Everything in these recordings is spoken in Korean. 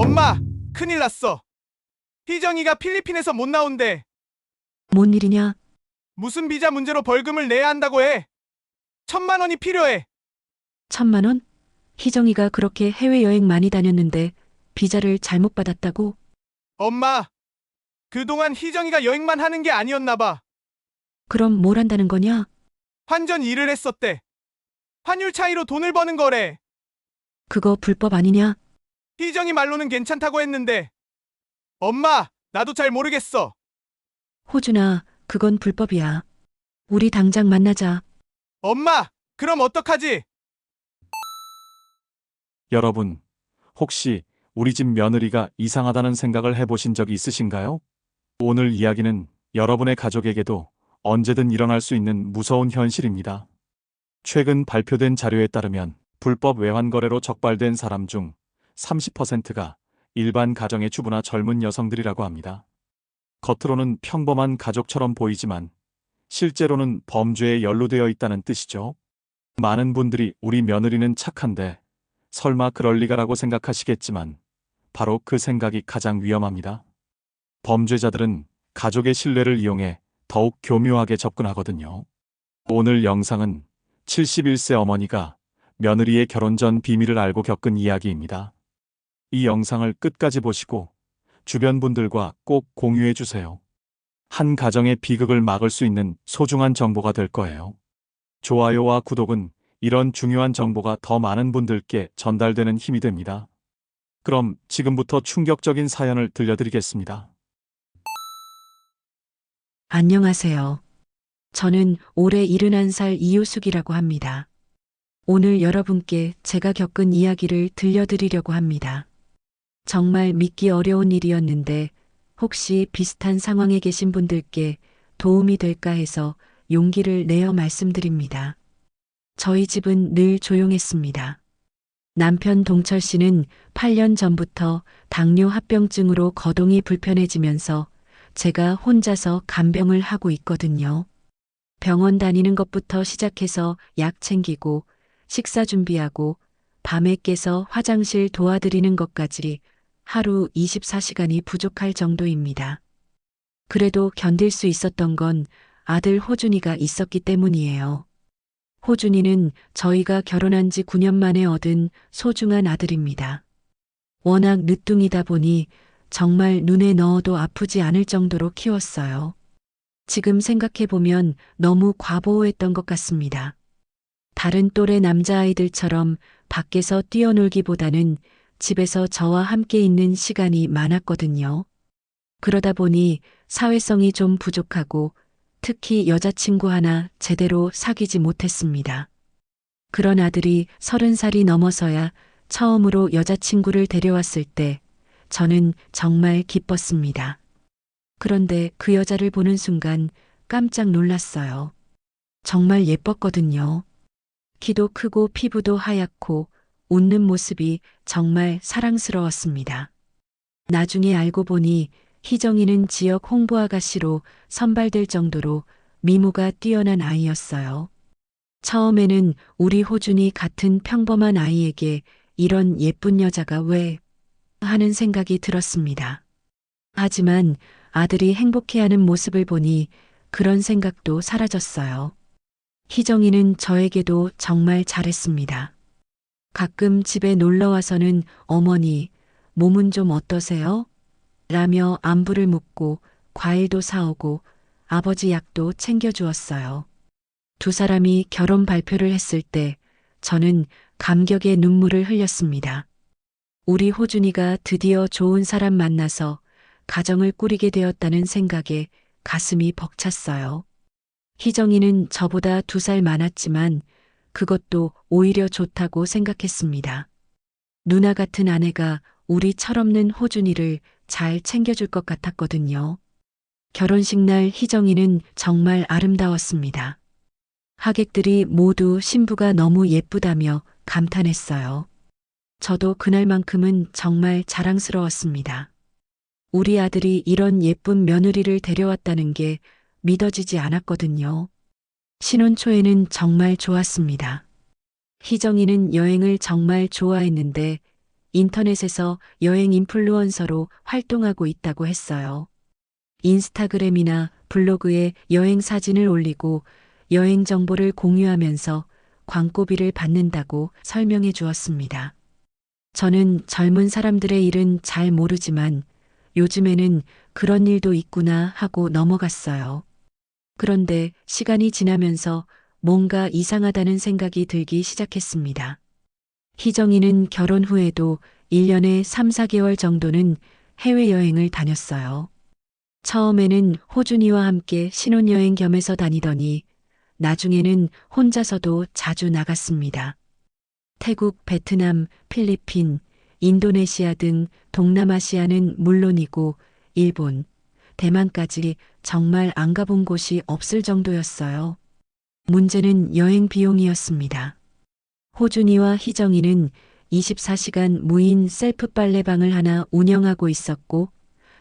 엄마, 큰일 났어. 희정이가 필리핀에서 못 나온대. 뭔 일이냐? 무슨 비자 문제로 벌금을 내야 한다고 해. 1,000만 원이 필요해. 1,000만 원? 희정이가 그렇게 해외여행 많이 다녔는데 비자를 잘못 받았다고? 엄마, 그동안 희정이가 여행만 하는 게 아니었나 봐. 그럼 뭘 한다는 거냐? 환전 일을 했었대. 환율 차이로 돈을 버는 거래. 그거 불법 아니냐? 희정이 말로는 괜찮다고 했는데. 엄마, 나도 잘 모르겠어. 호준아, 그건 불법이야. 우리 당장 만나자. 엄마, 그럼 어떡하지? 여러분, 혹시 우리 집 며느리가 이상하다는 생각을 해보신 적이 있으신가요? 오늘 이야기는 여러분의 가족에게도 언제든 일어날 수 있는 무서운 현실입니다. 최근 발표된 자료에 따르면 불법 외환 거래로 적발된 사람 중 30%가 일반 가정의 주부나 젊은 여성들이라고 합니다. 겉으로는 평범한 가족처럼 보이지만 실제로는 범죄에 연루되어 있다는 뜻이죠. 많은 분들이 우리 며느리는 착한데 설마 그럴 리가라고 생각하시겠지만 바로 그 생각이 가장 위험합니다. 범죄자들은 가족의 신뢰를 이용해 더욱 교묘하게 접근하거든요. 오늘 영상은 71세 어머니가 며느리의 결혼 전 비밀을 알고 겪은 이야기입니다. 이 영상을 끝까지 보시고 주변 분들과 꼭 공유해 주세요. 한 가정의 비극을 막을 수 있는 소중한 정보가 될 거예요. 좋아요와 구독은 이런 중요한 정보가 더 많은 분들께 전달되는 힘이 됩니다. 그럼 지금부터 충격적인 사연을 들려드리겠습니다. 안녕하세요. 저는 올해 71살 이효숙이라고 합니다. 오늘 여러분께 제가 겪은 이야기를 들려드리려고 합니다. 정말 믿기 어려운 일이었는데 혹시 비슷한 상황에 계신 분들께 도움이 될까 해서 용기를 내어 말씀드립니다. 저희 집은 늘 조용했습니다. 남편 동철 씨는 8년 전부터 당뇨 합병증으로 거동이 불편해지면서 제가 혼자서 간병을 하고 있거든요. 병원 다니는 것부터 시작해서 약 챙기고 식사 준비하고 밤에 깨서 화장실 도와드리는 것까지 하루 24시간이 부족할 정도입니다. 그래도 견딜 수 있었던 건 아들 호준이가 있었기 때문이에요. 호준이는 저희가 결혼한 지 9년 만에 얻은 소중한 아들입니다. 워낙 늦둥이다 보니 정말 눈에 넣어도 아프지 않을 정도로 키웠어요. 지금 생각해보면 너무 과보호했던 것 같습니다. 다른 또래 남자아이들처럼 밖에서 뛰어놀기보다는 집에서 저와 함께 있는 시간이 많았거든요. 그러다 보니 사회성이 좀 부족하고 특히 여자친구 하나 제대로 사귀지 못했습니다. 그런 아들이 30살이 넘어서야 처음으로 여자친구를 데려왔을 때 저는 정말 기뻤습니다. 그런데 그 여자를 보는 순간 깜짝 놀랐어요. 정말 예뻤거든요. 키도 크고 피부도 하얗고 웃는 모습이 정말 사랑스러웠습니다. 나중에 알고 보니 희정이는 지역 홍보 아가씨로 선발될 정도로 미모가 뛰어난 아이였어요. 처음에는 우리 호준이 같은 평범한 아이에게 이런 예쁜 여자가 왜 하는 생각이 들었습니다. 하지만 아들이 행복해하는 모습을 보니 그런 생각도 사라졌어요. 희정이는 저에게도 정말 잘했습니다. 가끔 집에 놀러 와서는 어머니, 몸은 좀 어떠세요? 라며 안부를 묻고 과일도 사오고 아버지 약도 챙겨주었어요. 두 사람이 결혼 발표를 했을 때 저는 감격의 눈물을 흘렸습니다. 우리 호준이가 드디어 좋은 사람 만나서 가정을 꾸리게 되었다는 생각에 가슴이 벅찼어요. 희정이는 저보다 2살 많았지만 그것도 오히려 좋다고 생각했습니다. 누나 같은 아내가 우리 철없는 호준이를 잘 챙겨줄 것 같았거든요. 결혼식 날 희정이는 정말 아름다웠습니다. 하객들이 모두 신부가 너무 예쁘다며 감탄했어요. 저도 그날만큼은 정말 자랑스러웠습니다. 우리 아들이 이런 예쁜 며느리를 데려왔다는 게 믿어지지 않았거든요. 신혼 초에는 정말 좋았습니다. 희정이는 여행을 정말 좋아했는데 인터넷에서 여행 인플루언서로 활동하고 있다고 했어요. 인스타그램이나 블로그에 여행 사진을 올리고 여행 정보를 공유하면서 광고비를 받는다고 설명해 주었습니다. 저는 젊은 사람들의 일은 잘 모르지만 요즘에는 그런 일도 있구나 하고 넘어갔어요. 그런데 시간이 지나면서 뭔가 이상하다는 생각이 들기 시작했습니다. 희정이는 결혼 후에도 1년에 3, 4개월 정도는 해외여행을 다녔어요. 처음에는 호준이와 함께 신혼여행 겸해서 다니더니 나중에는 혼자서도 자주 나갔습니다. 태국, 베트남, 필리핀, 인도네시아 등 동남아시아는 물론이고 일본, 대만까지 정말 안 가본 곳이 없을 정도였어요. 문제는 여행 비용이었습니다. 호준이와 희정이는 24시간 무인 셀프 빨래방을 하나 운영하고 있었고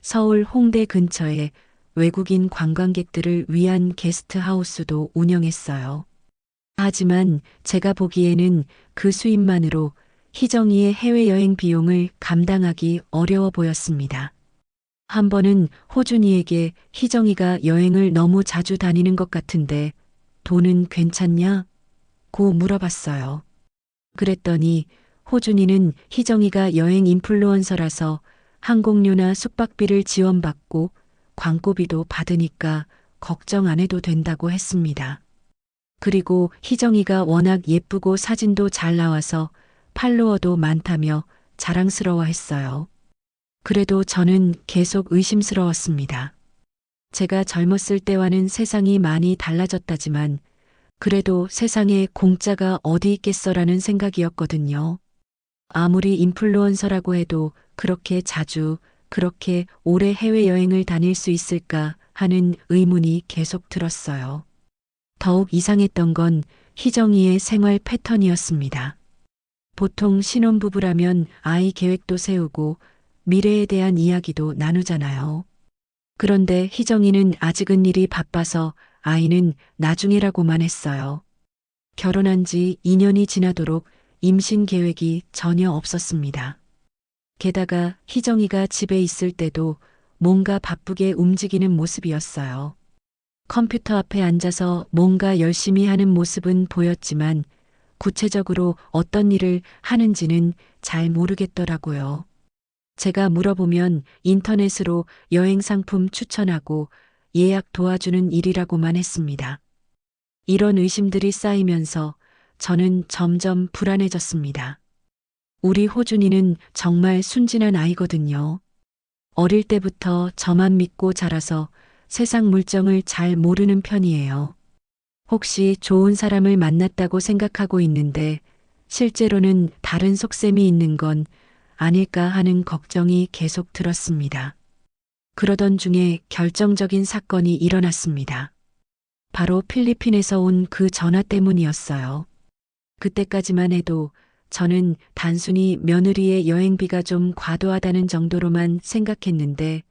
서울 홍대 근처에 외국인 관광객들을 위한 게스트하우스도 운영했어요. 하지만 제가 보기에는 그 수입만으로 희정이의 해외여행 비용을 감당하기 어려워 보였습니다. 한 번은 호준이에게 희정이가 여행을 너무 자주 다니는 것 같은데 돈은 괜찮냐? 고 물어봤어요. 그랬더니 호준이는 희정이가 여행 인플루언서라서 항공료나 숙박비를 지원받고 광고비도 받으니까 걱정 안 해도 된다고 했습니다. 그리고 희정이가 워낙 예쁘고 사진도 잘 나와서 팔로워도 많다며 자랑스러워했어요. 그래도 저는 계속 의심스러웠습니다. 제가 젊었을 때와는 세상이 많이 달라졌다지만 그래도 세상에 공짜가 어디 있겠어라는 생각이었거든요. 아무리 인플루언서라고 해도 그렇게 자주, 그렇게 오래 해외여행을 다닐 수 있을까 하는 의문이 계속 들었어요. 더욱 이상했던 건 희정이의 생활 패턴이었습니다. 보통 신혼부부라면 아이 계획도 세우고 미래에 대한 이야기도 나누잖아요. 그런데 희정이는 아직은 일이 바빠서 아이는 나중이라고만 했어요. 결혼한 지 2년이 지나도록 임신 계획이 전혀 없었습니다. 게다가 희정이가 집에 있을 때도 뭔가 바쁘게 움직이는 모습이었어요. 컴퓨터 앞에 앉아서 뭔가 열심히 하는 모습은 보였지만 구체적으로 어떤 일을 하는지는 잘 모르겠더라고요. 제가 물어보면 인터넷으로 여행 상품 추천하고 예약 도와주는 일이라고만 했습니다. 이런 의심들이 쌓이면서 저는 점점 불안해졌습니다. 우리 호준이는 정말 순진한 아이거든요. 어릴 때부터 저만 믿고 자라서 세상 물정을 잘 모르는 편이에요. 혹시 좋은 사람을 만났다고 생각하고 있는데 실제로는 다른 속셈이 있는 건 아닐까 하는 걱정이 계속 들었습니다. 그러던 중에 결정적인 사건이 일어났습니다. 바로 필리핀에서 온 그 전화 때문이었어요. 그때까지만 해도 저는 단순히 며느리의 여행비가 좀 과도하다는 정도로만 생각했는데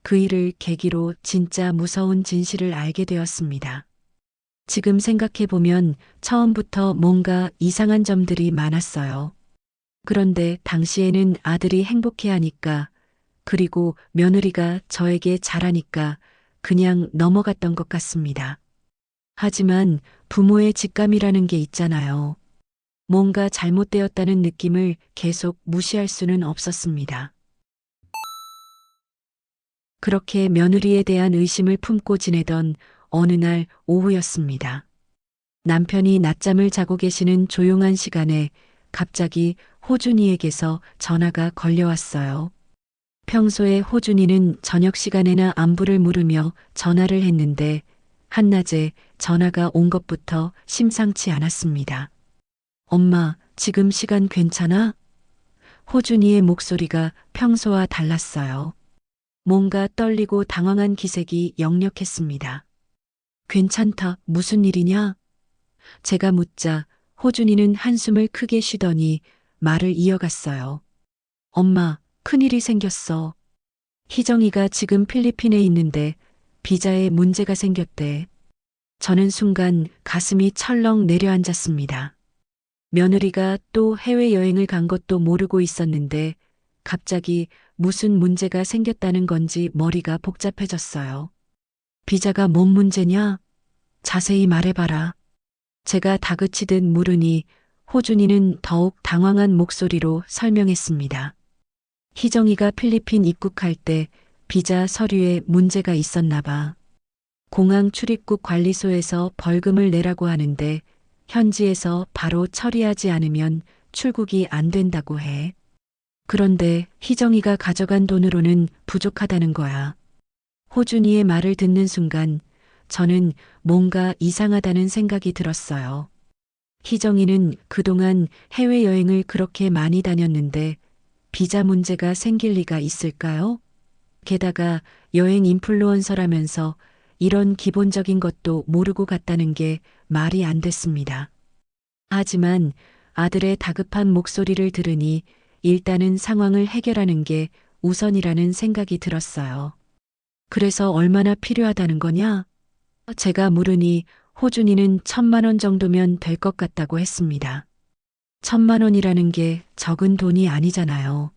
그 일을 계기로 진짜 무서운 진실을 알게 되었습니다. 지금 생각해보면 처음부터 뭔가 이상한 점들이 많았어요. 그런데 당시에는 아들이 행복해하니까 그리고 며느리가 저에게 잘하니까 그냥 넘어갔던 것 같습니다. 하지만 부모의 직감이라는 게 있잖아요. 뭔가 잘못되었다는 느낌을 계속 무시할 수는 없었습니다. 그렇게 며느리에 대한 의심을 품고 지내던 어느 날 오후였습니다. 남편이 낮잠을 자고 계시는 조용한 시간에 갑자기 호준이에게서 전화가 걸려왔어요. 평소에 호준이는 저녁 시간에나 안부를 물으며 전화를 했는데 한낮에 전화가 온 것부터 심상치 않았습니다. 엄마, 지금 시간 괜찮아? 호준이의 목소리가 평소와 달랐어요. 뭔가 떨리고 당황한 기색이 역력했습니다. 괜찮다, 무슨 일이냐? 제가 묻자 호준이는 한숨을 크게 쉬더니 말을 이어갔어요. 엄마, 큰일이 생겼어. 희정이가 지금 필리핀에 있는데 비자에 문제가 생겼대. 저는 순간 가슴이 철렁 내려앉았습니다. 며느리가 또 해외여행을 간 것도 모르고 있었는데 갑자기 무슨 문제가 생겼다는 건지 머리가 복잡해졌어요. 비자가 뭔 문제냐? 자세히 말해봐라. 제가 다그치듯 물으니 호준이는 더욱 당황한 목소리로 설명했습니다. 희정이가 필리핀 입국할 때 비자 서류에 문제가 있었나 봐. 공항 출입국 관리소에서 벌금을 내라고 하는데 현지에서 바로 처리하지 않으면 출국이 안 된다고 해. 그런데 희정이가 가져간 돈으로는 부족하다는 거야. 호준이의 말을 듣는 순간 저는 뭔가 이상하다는 생각이 들었어요. 희정이는 그동안 해외여행을 그렇게 많이 다녔는데 비자 문제가 생길 리가 있을까요? 게다가 여행 인플루언서라면서 이런 기본적인 것도 모르고 갔다는 게 말이 안 됐습니다. 하지만 아들의 다급한 목소리를 들으니 일단은 상황을 해결하는 게 우선이라는 생각이 들었어요. 그래서 얼마나 필요하다는 거냐? 제가 물으니 호준이는 1,000만 원 정도면 될 것 같다고 했습니다. 1,000만 원이라는 게 적은 돈이 아니잖아요.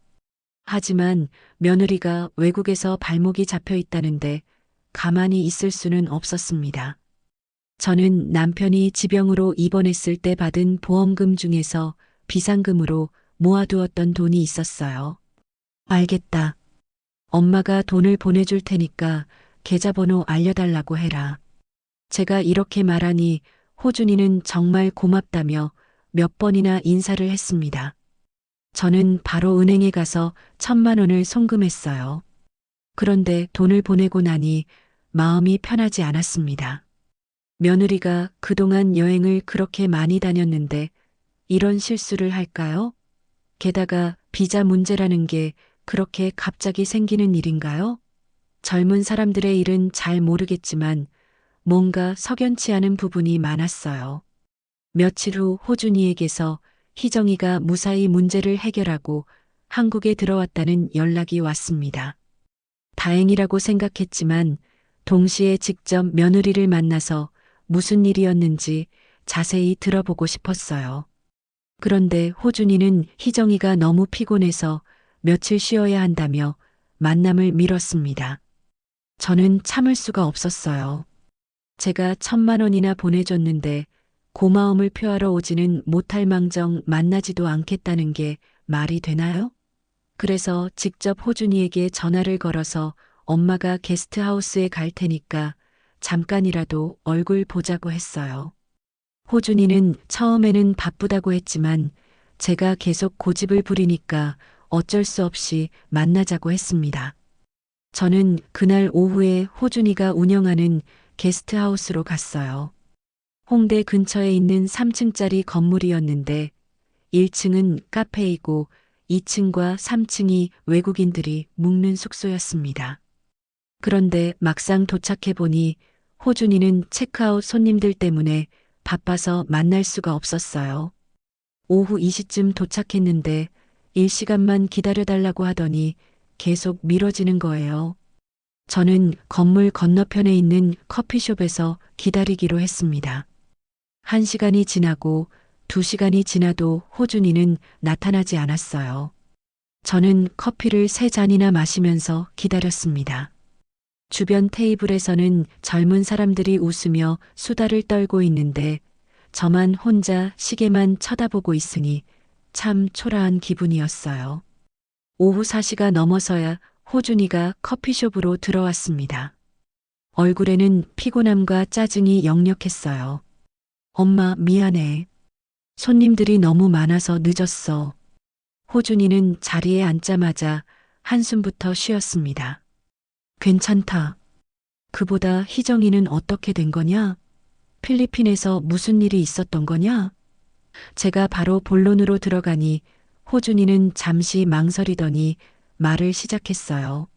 하지만 며느리가 외국에서 발목이 잡혀 있다는데 가만히 있을 수는 없었습니다. 저는 남편이 지병으로 입원했을 때 받은 보험금 중에서 비상금으로 모아두었던 돈이 있었어요. 알겠다. 엄마가 돈을 보내줄 테니까 계좌번호 알려달라고 해라. 제가 이렇게 말하니 호준이는 정말 고맙다며 몇 번이나 인사를 했습니다. 저는 바로 은행에 가서 1,000만 원을 송금했어요. 그런데 돈을 보내고 나니 마음이 편하지 않았습니다. 며느리가 그동안 여행을 그렇게 많이 다녔는데 이런 실수를 할까요? 게다가 비자 문제라는 게 그렇게 갑자기 생기는 일인가요? 젊은 사람들의 일은 잘 모르겠지만 뭔가 석연치 않은 부분이 많았어요. 며칠 후 호준이에게서 희정이가 무사히 문제를 해결하고 한국에 들어왔다는 연락이 왔습니다. 다행이라고 생각했지만 동시에 직접 며느리를 만나서 무슨 일이었는지 자세히 들어보고 싶었어요. 그런데 호준이는 희정이가 너무 피곤해서 며칠 쉬어야 한다며 만남을 미뤘습니다. 저는 참을 수가 없었어요. 제가 1,000만 원이나 보내줬는데 고마움을 표하러 오지는 못할 망정 만나지도 않겠다는 게 말이 되나요? 그래서 직접 호준이에게 전화를 걸어서 엄마가 게스트하우스에 갈 테니까 잠깐이라도 얼굴 보자고 했어요. 호준이는 처음에는 바쁘다고 했지만 제가 계속 고집을 부리니까 어쩔 수 없이 만나자고 했습니다. 저는 그날 오후에 호준이가 운영하는 게스트하우스로 갔어요. 홍대 근처에 있는 3층짜리 건물이었는데 1층은 카페이고 2층과 3층이 외국인들이 묵는 숙소였습니다. 그런데 막상 도착해 보니 호준이는 체크아웃 손님들 때문에 바빠서 만날 수가 없었어요. 오후 2시쯤 도착했는데 1시간만 기다려달라고 하더니 계속 미뤄지는 거예요. 저는 건물 건너편에 있는 커피숍에서 기다리기로 했습니다. 1시간이 지나고 2시간이 지나도 호준이는 나타나지 않았어요. 저는 커피를 3잔이나 마시면서 기다렸습니다. 주변 테이블에서는 젊은 사람들이 웃으며 수다를 떨고 있는데 저만 혼자 시계만 쳐다보고 있으니 참 초라한 기분이었어요. 오후 4시가 넘어서야 호준이가 커피숍으로 들어왔습니다. 얼굴에는 피곤함과 짜증이 역력했어요. 엄마, 미안해. 손님들이 너무 많아서 늦었어. 호준이는 자리에 앉자마자 한숨부터 쉬었습니다. 괜찮다. 그보다 희정이는 어떻게 된 거냐? 필리핀에서 무슨 일이 있었던 거냐? 제가 바로 본론으로 들어가니 호준이는 잠시 망설이더니 말을 시작했어요.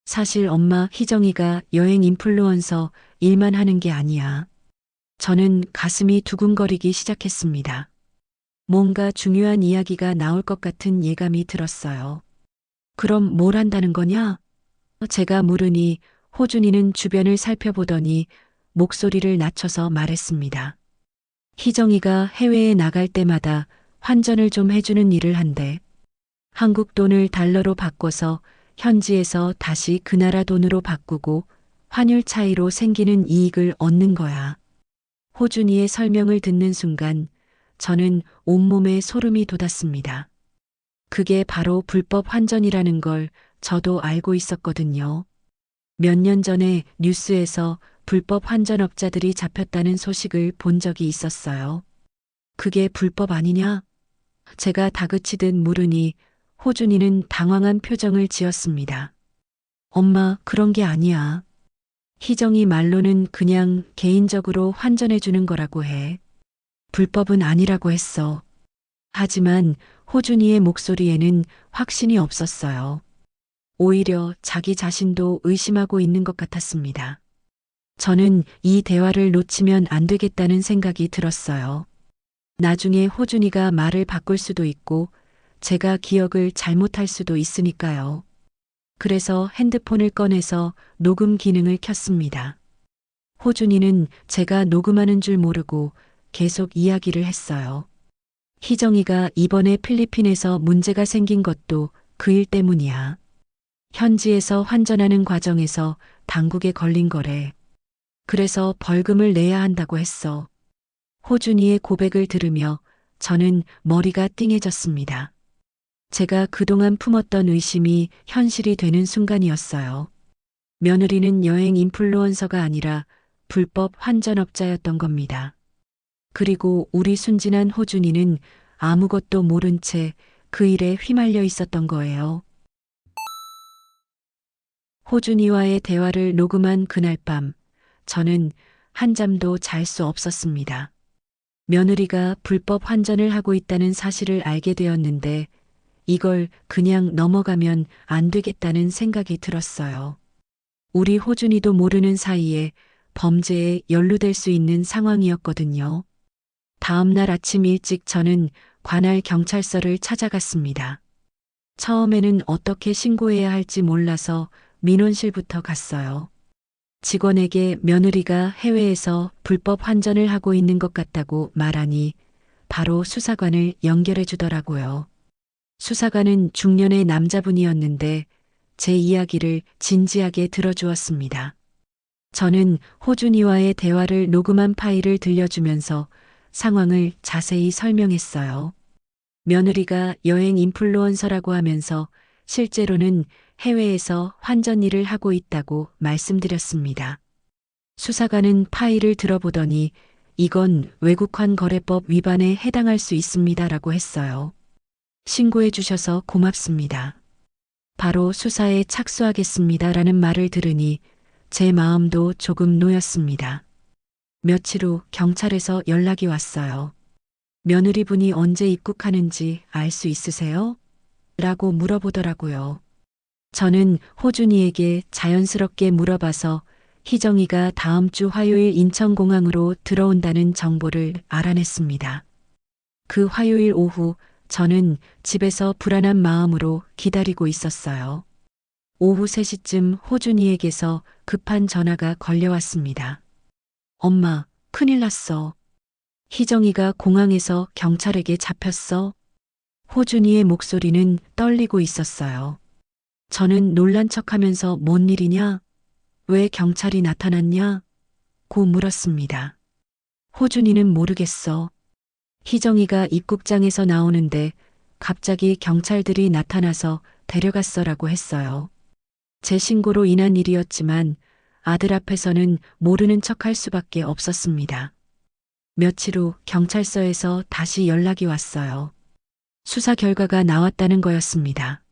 사실 엄마, 희정이가 여행 인플루언서 일만 하는 게 아니야. 저는 가슴이 두근거리기 시작했습니다. 뭔가 중요한 이야기가 나올 것 같은 예감이 들었어요. 그럼 뭘 한다는 거냐? 제가 물으니 호준이는 주변을 살펴보더니 목소리를 낮춰서 말했습니다. 희정이가 해외에 나갈 때마다 환전을 좀 해주는 일을 한대. 한국 돈을 달러로 바꿔서 현지에서 다시 그 나라 돈으로 바꾸고 환율 차이로 생기는 이익을 얻는 거야. 호준이의 설명을 듣는 순간 저는 온몸에 소름이 돋았습니다. 그게 바로 불법 환전이라는 걸 저도 알고 있었거든요. 몇 년 전에 뉴스에서 불법 환전업자들이 잡혔다는 소식을 본 적이 있었어요. 그게 불법 아니냐? 제가 다그치듯 물으니 호준이는 당황한 표정을 지었습니다. 엄마, 그런 게 아니야. 희정이 말로는 그냥 개인적으로 환전해 주는 거라고 해. 불법은 아니라고 했어. 하지만 호준이의 목소리에는 확신이 없었어요. 오히려 자기 자신도 의심하고 있는 것 같았습니다. 저는 이 대화를 놓치면 안 되겠다는 생각이 들었어요. 나중에 호준이가 말을 바꿀 수도 있고 제가 기억을 잘못할 수도 있으니까요. 그래서 핸드폰을 꺼내서 녹음 기능을 켰습니다. 호준이는 제가 녹음하는 줄 모르고 계속 이야기를 했어요. 희정이가 이번에 필리핀에서 문제가 생긴 것도 그 일 때문이야. 현지에서 환전하는 과정에서 당국에 걸린 거래. 그래서 벌금을 내야 한다고 했어. 호준이의 고백을 들으며 저는 머리가 띵해졌습니다. 제가 그동안 품었던 의심이 현실이 되는 순간이었어요. 며느리는 여행 인플루언서가 아니라 불법 환전업자였던 겁니다. 그리고 우리 순진한 호준이는 아무것도 모른 채 그 일에 휘말려 있었던 거예요. 호준이와의 대화를 녹음한 그날 밤, 저는 한잠도 잘 수 없었습니다. 며느리가 불법 환전을 하고 있다는 사실을 알게 되었는데 이걸 그냥 넘어가면 안 되겠다는 생각이 들었어요. 우리 호준이도 모르는 사이에 범죄에 연루될 수 있는 상황이었거든요. 다음 날 아침 일찍 저는 관할 경찰서를 찾아갔습니다. 처음에는 어떻게 신고해야 할지 몰라서 민원실부터 갔어요. 직원에게 며느리가 해외에서 불법 환전을 하고 있는 것 같다고 말하니 바로 수사관을 연결해 주더라고요. 수사관은 중년의 남자분이었는데 제 이야기를 진지하게 들어주었습니다. 저는 호준이와의 대화를 녹음한 파일을 들려주면서 상황을 자세히 설명했어요. 며느리가 여행 인플루언서라고 하면서 실제로는 해외에서 환전 일을 하고 있다고 말씀드렸습니다. 수사관은 파일을 들어보더니 이건 외국환 거래법 위반에 해당할 수 있습니다라고 했어요. 신고해 주셔서 고맙습니다. 바로 수사에 착수하겠습니다라는 말을 들으니 제 마음도 조금 놓였습니다. 며칠 후 경찰에서 연락이 왔어요. 며느리분이 언제 입국하는지 알 수 있으세요? 라고 물어보더라고요. 저는 호준이에게 자연스럽게 물어봐서 희정이가 다음 주 화요일 인천공항으로 들어온다는 정보를 알아냈습니다. 그 화요일 오후 저는 집에서 불안한 마음으로 기다리고 있었어요. 오후 3시쯤 호준이에게서 급한 전화가 걸려왔습니다. 엄마, 큰일 났어. 희정이가 공항에서 경찰에게 잡혔어. 호준이의 목소리는 떨리고 있었어요. 저는 놀란 척하면서 뭔 일이냐? 왜 경찰이 나타났냐? 고 물었습니다. 호준이는 모르겠어. 희정이가 입국장에서 나오는데 갑자기 경찰들이 나타나서 데려갔어라고 했어요. 제 신고로 인한 일이었지만 아들 앞에서는 모르는 척할 수밖에 없었습니다. 며칠 후 경찰서에서 다시 연락이 왔어요. 수사 결과가 나왔다는 거였습니다.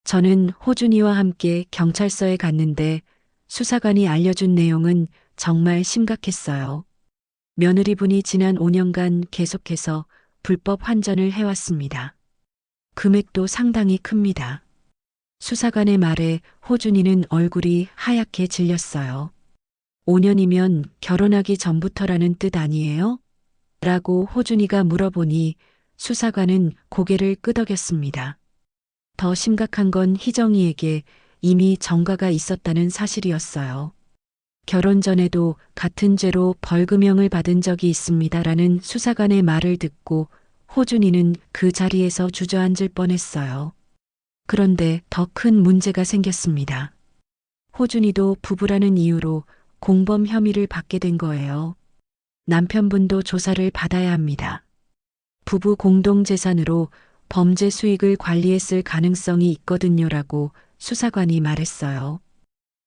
저는 호준이와 함께 경찰서에 갔는데 수사관이 알려준 내용은 정말 심각했어요. 며느리분이 지난 5년간 계속해서 불법 환전을 해왔습니다. 금액도 상당히 큽니다. 수사관의 말에 호준이는 얼굴이 하얗게 질렸어요. 5년이면 결혼하기 전부터라는 뜻 아니에요? 라고 호준이가 물어보니 수사관은 고개를 끄덕였습니다. 더 심각한 건 희정이에게 이미 전과가 있었다는 사실이었어요. 결혼 전에도 같은 죄로 벌금형을 받은 적이 있습니다라는 수사관의 말을 듣고 호준이는 그 자리에서 주저앉을 뻔했어요. 그런데 더 큰 문제가 생겼습니다. 호준이도 부부라는 이유로 공범 혐의를 받게 된 거예요. 남편분도 조사를 받아야 합니다. 부부 공동재산으로 범죄 수익을 관리했을 가능성이 있거든요라고 수사관이 말했어요.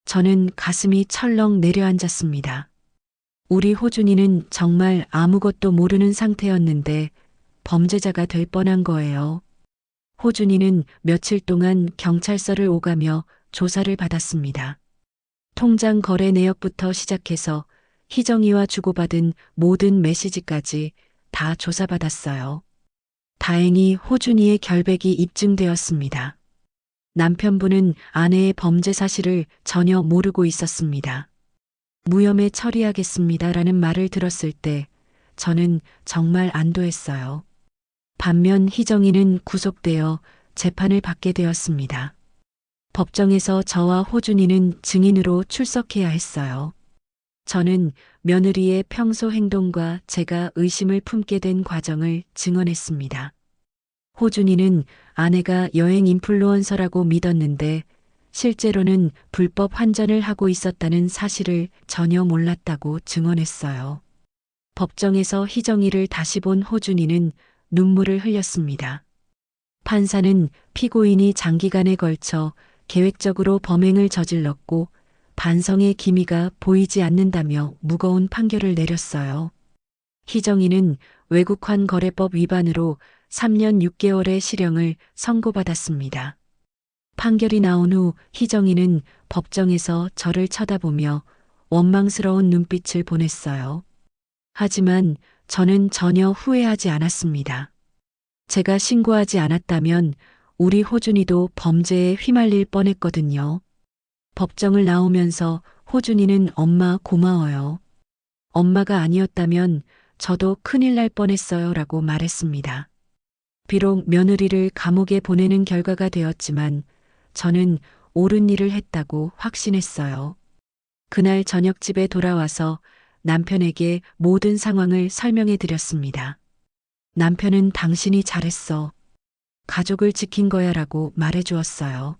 저는 가슴이 철렁 내려앉았습니다. 우리 호준이는 정말 아무것도 모르는 상태였는데 범죄자가 될 뻔한 거예요. 호준이는 며칠 동안 경찰서를 오가며 조사를 받았습니다. 통장 거래 내역부터 시작해서 희정이와 주고받은 모든 메시지까지 다 조사받았어요. 다행히 호준이의 결백이 입증되었습니다. 남편분은 아내의 범죄 사실을 전혀 모르고 있었습니다. 무혐의 처리하겠습니다라는 말을 들었을 때 저는 정말 안도했어요. 반면 희정이는 구속되어 재판을 받게 되었습니다. 법정에서 저와 호준이는 증인으로 출석해야 했어요. 저는 며느리의 평소 행동과 제가 의심을 품게 된 과정을 증언했습니다. 호준이는 아내가 여행 인플루언서라고 믿었는데 실제로는 불법 환전을 하고 있었다는 사실을 전혀 몰랐다고 증언했어요. 법정에서 희정이를 다시 본 호준이는 눈물을 흘렸습니다. 판사는 피고인이 장기간에 걸쳐 계획적으로 범행을 저질렀고 반성의 기미가 보이지 않는다며 무거운 판결을 내렸어요. 희정이는 외국환 거래법 위반으로 3년 6개월의 실형을 선고받았습니다. 판결이 나온 후 희정이는 법정에서 저를 쳐다보며 원망스러운 눈빛을 보냈어요. 하지만 저는 전혀 후회하지 않았습니다. 제가 신고하지 않았다면 우리 호준이도 범죄에 휘말릴 뻔했거든요. 법정을 나오면서 호준이는 엄마 고마워요. 엄마가 아니었다면 저도 큰일 날 뻔했어요 라고 말했습니다. 비록 며느리를 감옥에 보내는 결과가 되었지만 저는 옳은 일을 했다고 확신했어요. 그날 저녁 집에 돌아와서 남편에게 모든 상황을 설명해 드렸습니다. 남편은 당신이 잘했어. 가족을 지킨 거야 라고 말해 주었어요.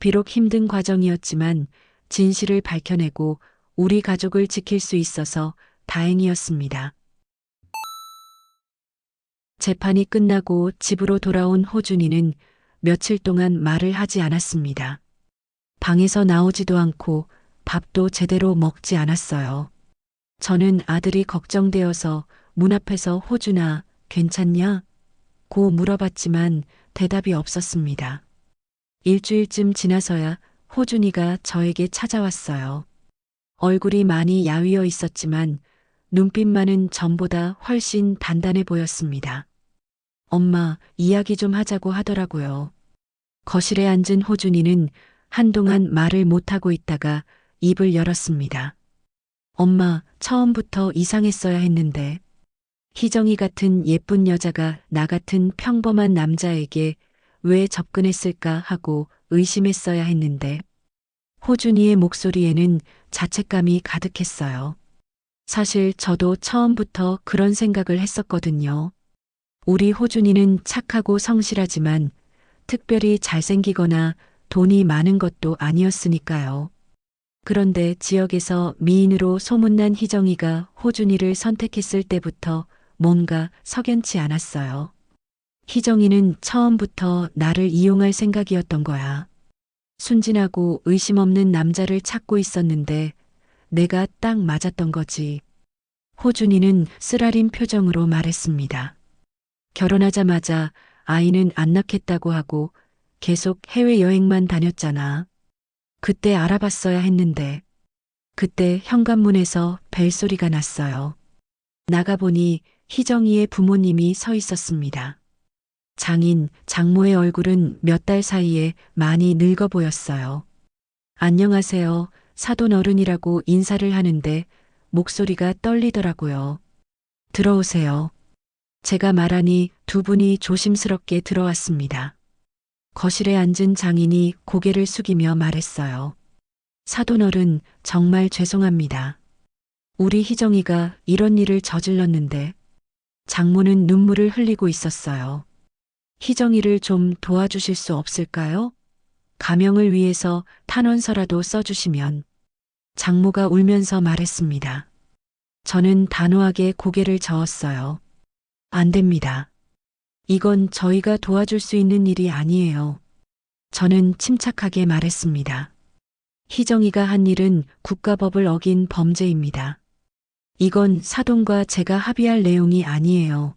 비록 힘든 과정이었지만 진실을 밝혀내고 우리 가족을 지킬 수 있어서 다행이었습니다. 재판이 끝나고 집으로 돌아온 호준이는 며칠 동안 말을 하지 않았습니다. 방에서 나오지도 않고 밥도 제대로 먹지 않았어요. 저는 아들이 걱정되어서 문 앞에서 호준아, 괜찮냐? 고 물어봤지만 대답이 없었습니다. 일주일쯤 지나서야 호준이가 저에게 찾아왔어요. 얼굴이 많이 야위어 있었지만 눈빛만은 전보다 훨씬 단단해 보였습니다. 엄마, 이야기 좀 하자고 하더라고요. 거실에 앉은 호준이는 한동안 말을 못하고 있다가 입을 열었습니다. 엄마, 처음부터 이상했어야 했는데 희정이 같은 예쁜 여자가 나 같은 평범한 남자에게 왜 접근했을까 하고 의심했어야 했는데 호준이의 목소리에는 자책감이 가득했어요. 사실 저도 처음부터 그런 생각을 했었거든요. 우리 호준이는 착하고 성실하지만 특별히 잘생기거나 돈이 많은 것도 아니었으니까요. 그런데 지역에서 미인으로 소문난 희정이가 호준이를 선택했을 때부터 뭔가 석연치 않았어요. 희정이는 처음부터 나를 이용할 생각이었던 거야. 순진하고 의심 없는 남자를 찾고 있었는데 내가 딱 맞았던 거지. 호준이는 쓰라린 표정으로 말했습니다. 결혼하자마자 아이는 안 낳겠다고 하고 계속 해외여행만 다녔잖아. 그때 알아봤어야 했는데 그때 현관문에서 벨소리가 났어요. 나가보니 희정이의 부모님이 서 있었습니다. 장인, 장모의 얼굴은 몇 달 사이에 많이 늙어 보였어요. 안녕하세요. 사돈 어른이라고 인사를 하는데 목소리가 떨리더라고요. 들어오세요. 제가 말하니 두 분이 조심스럽게 들어왔습니다. 거실에 앉은 장인이 고개를 숙이며 말했어요. 사돈어른, 정말 죄송합니다. 우리 희정이가 이런 일을 저질렀는데. 장모는 눈물을 흘리고 있었어요. 희정이를 좀 도와주실 수 없을까요? 가명을 위해서 탄원서라도 써주시면. 장모가 울면서 말했습니다. 저는 단호하게 고개를 저었어요. 안 됩니다. 이건 저희가 도와줄 수 있는 일이 아니에요. 저는 침착하게 말했습니다. 희정이가 한 일은 국가법을 어긴 범죄입니다. 이건 사돈과 제가 합의할 내용이 아니에요.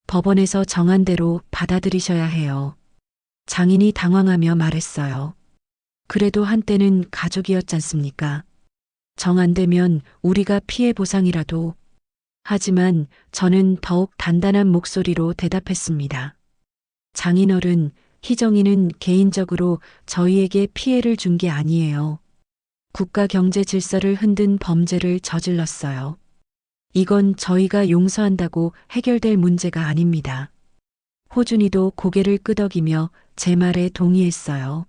법원에서 정한 대로 받아들이셔야 해요. 장인이 당황하며 말했어요. 그래도 한때는 가족이었잖습니까? 정 안 되면 우리가 피해 보상이라도. 하지만 저는 더욱 단단한 목소리로 대답했습니다. 장인어른, 희정이는 개인적으로 저희에게 피해를 준 게 아니에요. 국가 경제 질서를 흔든 범죄를 저질렀어요. 이건 저희가 용서한다고 해결될 문제가 아닙니다. 호준이도 고개를 끄덕이며 제 말에 동의했어요.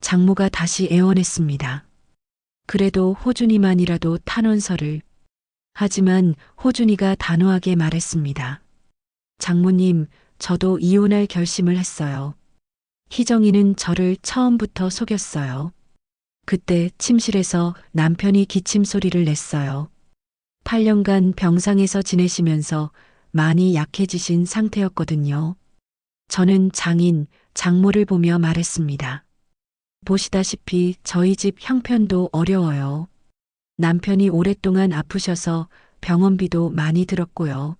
장모가 다시 애원했습니다. 그래도 호준이만이라도 탄원서를. 하지만 호준이가 단호하게 말했습니다. 장모님, 저도 이혼할 결심을 했어요. 희정이는 저를 처음부터 속였어요. 그때 침실에서 남편이 기침 소리를 냈어요. 8년간 병상에서 지내시면서 많이 약해지신 상태였거든요. 저는 장모를 보며 말했습니다. 보시다시피 저희 집 형편도 어려워요. 남편이 오랫동안 아프셔서 병원비도 많이 들었고요.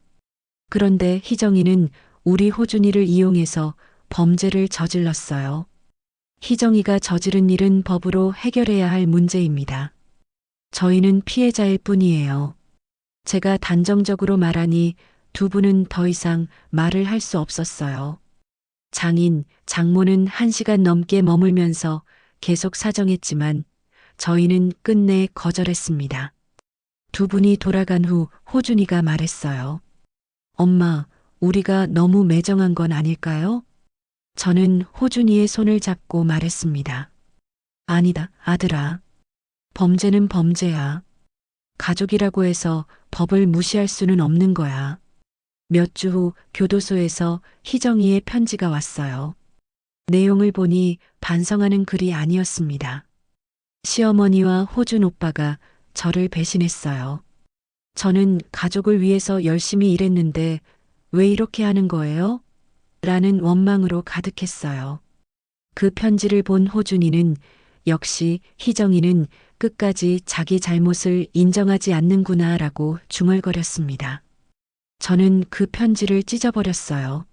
그런데 희정이는 우리 호준이를 이용해서 범죄를 저질렀어요. 희정이가 저지른 일은 법으로 해결해야 할 문제입니다. 저희는 피해자일 뿐이에요. 제가 단정적으로 말하니 두 분은 더 이상 말을 할 수 없었어요. 장모는 1시간 넘게 머물면서 계속 사정했지만 저희는 끝내 거절했습니다. 두 분이 돌아간 후 호준이가 말했어요. 엄마, 우리가 너무 매정한 건 아닐까요? 저는 호준이의 손을 잡고 말했습니다. 아니다, 아들아. 범죄는 범죄야. 가족이라고 해서 법을 무시할 수는 없는 거야. 몇 주 후 교도소에서 희정이의 편지가 왔어요. 내용을 보니 반성하는 글이 아니었습니다. 시어머니와 호준 오빠가 저를 배신했어요. 저는 가족을 위해서 열심히 일했는데 왜 이렇게 하는 거예요? 라는 원망으로 가득했어요. 그 편지를 본 호준이는 역시 희정이는 끝까지 자기 잘못을 인정하지 않는구나 라고 중얼거렸습니다. 저는 그 편지를 찢어버렸어요.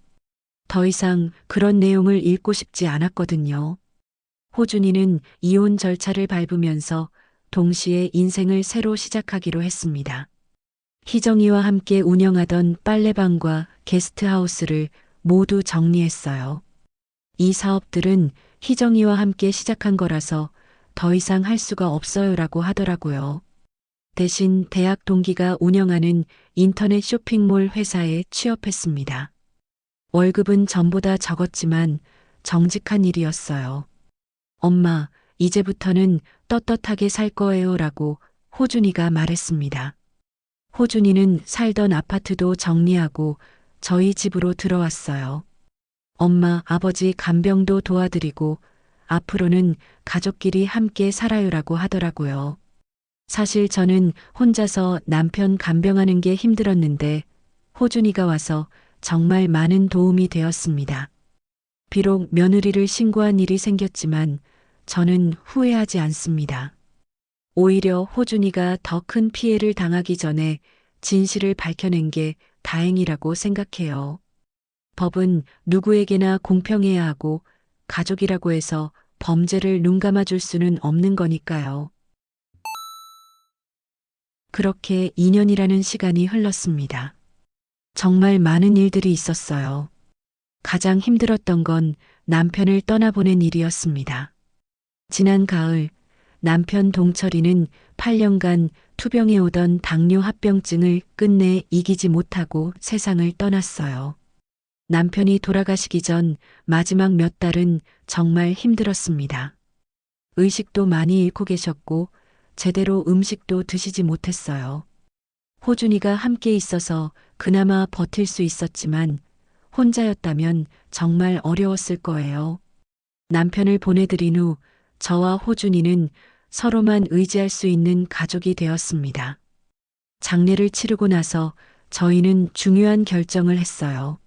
더 이상 그런 내용을 읽고 싶지 않았거든요. 호준이는 이혼 절차를 밟으면서 동시에 인생을 새로 시작하기로 했습니다. 희정이와 함께 운영하던 빨래방과 게스트하우스를 모두 정리했어요. 이 사업들은 희정이와 함께 시작한 거라서 더 이상 할 수가 없어요라고 하더라고요. 대신 대학 동기가 운영하는 인터넷 쇼핑몰 회사에 취업했습니다. 월급은 전보다 적었지만 정직한 일이었어요. 엄마, 이제부터는 떳떳하게 살 거예요 라고 호준이가 말했습니다. 호준이는 살던 아파트도 정리하고 저희 집으로 들어왔어요. 엄마, 아버지 간병도 도와드리고 앞으로는 가족끼리 함께 살아요라고 하더라고요. 사실 저는 혼자서 남편 간병하는 게 힘들었는데 호준이가 와서 정말 많은 도움이 되었습니다. 비록 며느리를 신고한 일이 생겼지만 저는 후회하지 않습니다. 오히려 호준이가 더 큰 피해를 당하기 전에 진실을 밝혀낸 게 다행이라고 생각해요. 법은 누구에게나 공평해야 하고 가족이라고 해서 범죄를 눈감아 줄 수는 없는 거니까요. 그렇게 2년이라는 시간이 흘렀습니다. 정말 많은 일들이 있었어요. 가장 힘들었던 건 남편을 떠나보낸 일이었습니다. 지난 가을 남편 동철이는 8년간 투병해오던 당뇨 합병증을 끝내 이기지 못하고 세상을 떠났어요. 남편이 돌아가시기 전 마지막 몇 달은 정말 힘들었습니다. 의식도 많이 잃고 계셨고 제대로 음식도 드시지 못했어요. 호준이가 함께 있어서 그나마 버틸 수 있었지만 혼자였다면 정말 어려웠을 거예요. 남편을 보내드린 후 저와 호준이는 서로만 의지할 수 있는 가족이 되었습니다. 장례를 치르고 나서 저희는 중요한 결정을 했어요.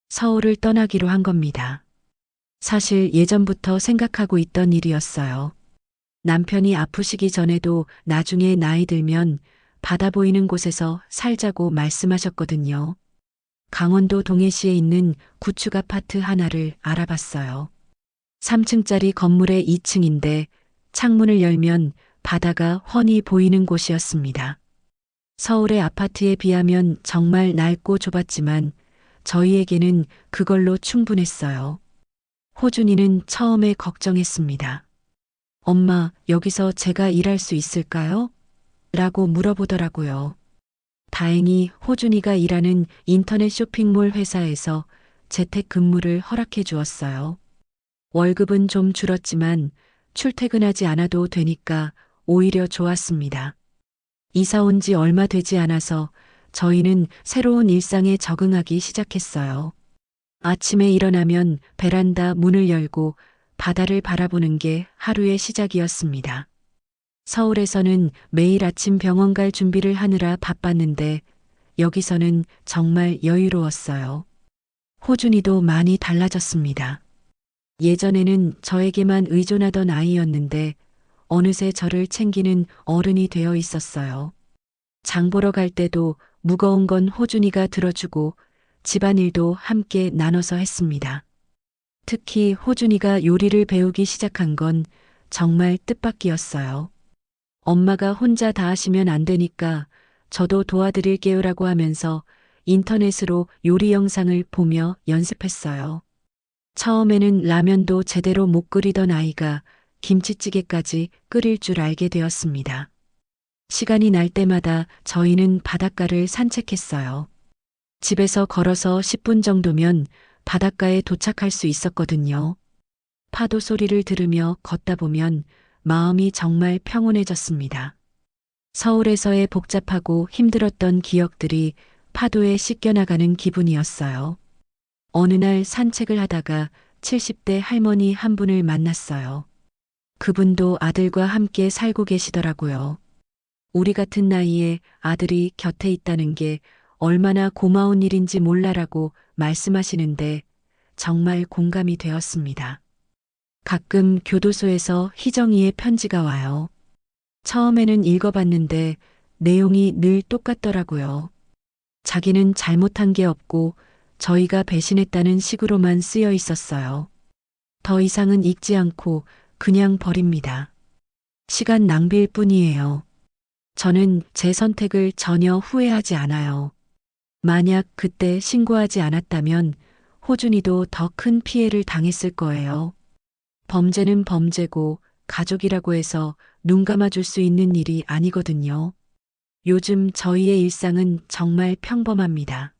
서울을 떠나기로 한 겁니다. 사실 예전부터 생각하고 있던 일이었어요. 남편이 아프시기 전에도 나중에 나이 들면 바다 보이는 곳에서 살자고 말씀하셨거든요. 강원도 동해시에 있는 구축 아파트 하나를 알아봤어요. 3층짜리 건물의 2층인데 창문을 열면 바다가 훤히 보이는 곳이었습니다. 서울의 아파트에 비하면 정말 낡고 좁았지만 저희에게는 그걸로 충분했어요. 호준이는 처음에 걱정했습니다. 엄마, 여기서 제가 일할 수 있을까요? 라고 물어보더라고요. 다행히 호준이가 일하는 인터넷 쇼핑몰 회사에서 재택근무를 허락해 주었어요. 월급은 좀 줄었지만 출퇴근하지 않아도 되니까 오히려 좋았습니다. 이사 온 지 얼마 되지 않아서 저희는 새로운 일상에 적응하기 시작했어요. 아침에 일어나면 베란다 문을 열고 바다를 바라보는 게 하루의 시작이었습니다. 서울에서는 매일 아침 병원 갈 준비를 하느라 바빴는데 여기서는 정말 여유로웠어요. 호준이도 많이 달라졌습니다. 예전에는 저에게만 의존하던 아이였는데 어느새 저를 챙기는 어른이 되어 있었어요. 장 보러 갈 때도 무거운 건 호준이가 들어주고 집안일도 함께 나눠서 했습니다. 특히 호준이가 요리를 배우기 시작한 건 정말 뜻밖이었어요. 엄마가 혼자 다 하시면 안 되니까 저도 도와드릴게요라고 하면서 인터넷으로 요리 영상을 보며 연습했어요. 처음에는 라면도 제대로 못 끓이던 아이가 김치찌개까지 끓일 줄 알게 되었습니다. 시간이 날 때마다 저희는 바닷가를 산책했어요. 집에서 걸어서 10분 정도면 바닷가에 도착할 수 있었거든요. 파도 소리를 들으며 걷다 보면 마음이 정말 평온해졌습니다. 서울에서의 복잡하고 힘들었던 기억들이 파도에 씻겨나가는 기분이었어요. 어느 날 산책을 하다가 70대 할머니 한 분을 만났어요. 그분도 아들과 함께 살고 계시더라고요. 우리 같은 나이에 아들이 곁에 있다는 게 얼마나 고마운 일인지 몰라라고 말씀하시는데 정말 공감이 되었습니다. 가끔 교도소에서 희정이의 편지가 와요. 처음에는 읽어봤는데 내용이 늘 똑같더라고요. 자기는 잘못한 게 없고 저희가 배신했다는 식으로만 쓰여 있었어요. 더 이상은 읽지 않고 그냥 버립니다. 시간 낭비일 뿐이에요. 저는 제 선택을 전혀 후회하지 않아요. 만약 그때 신고하지 않았다면 호준이도 더 큰 피해를 당했을 거예요. 범죄는 범죄고 가족이라고 해서 눈 감아줄 수 있는 일이 아니거든요. 요즘 저희의 일상은 정말 평범합니다.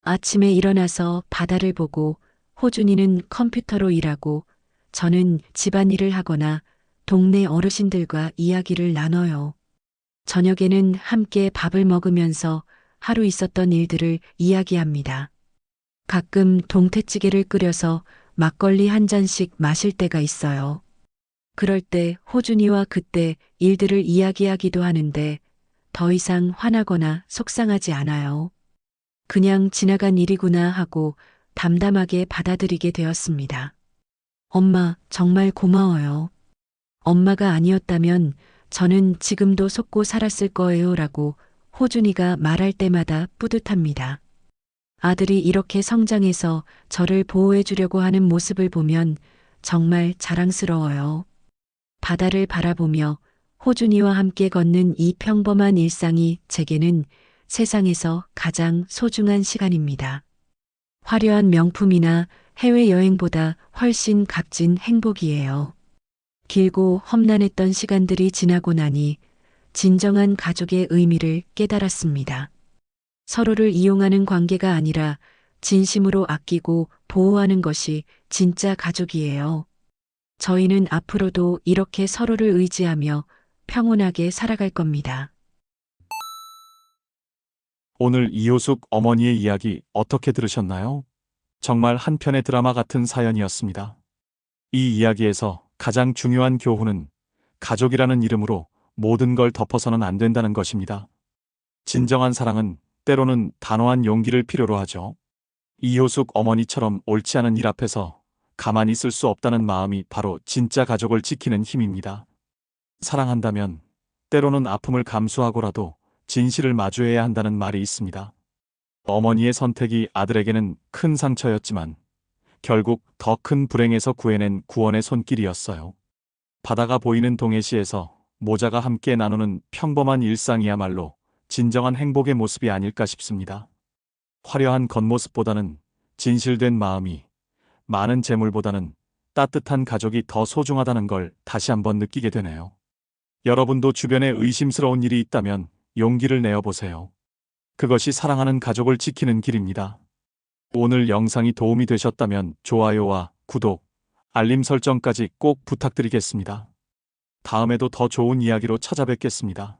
아침에 일어나서 바다를 보고 호준이는 컴퓨터로 일하고 저는 집안일을 하거나 동네 어르신들과 이야기를 나눠요. 저녁에는 함께 밥을 먹으면서 하루 있었던 일들을 이야기합니다. 가끔 동태찌개를 끓여서 막걸리 한 잔씩 마실 때가 있어요. 그럴 때 호준이와 그때 일들을 이야기하기도 하는데 더 이상 화나거나 속상하지 않아요. 그냥 지나간 일이구나 하고 담담하게 받아들이게 되었습니다. 엄마, 정말 고마워요. 엄마가 아니었다면 저는 지금도 속고 살았을 거예요 라고 호준이가 말할 때마다 뿌듯합니다. 아들이 이렇게 성장해서 저를 보호해 주려고 하는 모습을 보면 정말 자랑스러워요. 바다를 바라보며 호준이와 함께 걷는 이 평범한 일상이 제게는 세상에서 가장 소중한 시간입니다. 화려한 명품이나 해외여행보다 훨씬 값진 행복이에요. 길고 험난했던 시간들이 지나고 나니 진정한 가족의 의미를 깨달았습니다. 서로를 이용하는 관계가 아니라 진심으로 아끼고 보호하는 것이 진짜 가족이에요. 저희는 앞으로도 이렇게 서로를 의지하며 평온하게 살아갈 겁니다. 오늘 이효숙 어머니의 이야기 어떻게 들으셨나요? 정말 한 편의 드라마 같은 사연이었습니다. 이 이야기에서 가장 중요한 교훈은 가족이라는 이름으로 모든 걸 덮어서는 안 된다는 것입니다. 진정한 사랑은 때로는 단호한 용기를 필요로 하죠. 이효숙 어머니처럼 옳지 않은 일 앞에서 가만히 있을 수 없다는 마음이 바로 진짜 가족을 지키는 힘입니다. 사랑한다면 때로는 아픔을 감수하고라도 진실을 마주해야 한다는 말이 있습니다. 어머니의 선택이 아들에게는 큰 상처였지만 결국 더 큰 불행에서 구해낸 구원의 손길이었어요. 바다가 보이는 동해시에서 모자가 함께 나누는 평범한 일상이야말로 진정한 행복의 모습이 아닐까 싶습니다. 화려한 겉모습보다는 진실된 마음이, 많은 재물보다는 따뜻한 가족이 더 소중하다는 걸 다시 한번 느끼게 되네요. 여러분도 주변에 의심스러운 일이 있다면 용기를 내어보세요. 그것이 사랑하는 가족을 지키는 길입니다. 오늘 영상이 도움이 되셨다면 좋아요와 구독, 알림 설정까지 꼭 부탁드리겠습니다. 다음에도 더 좋은 이야기로 찾아뵙겠습니다.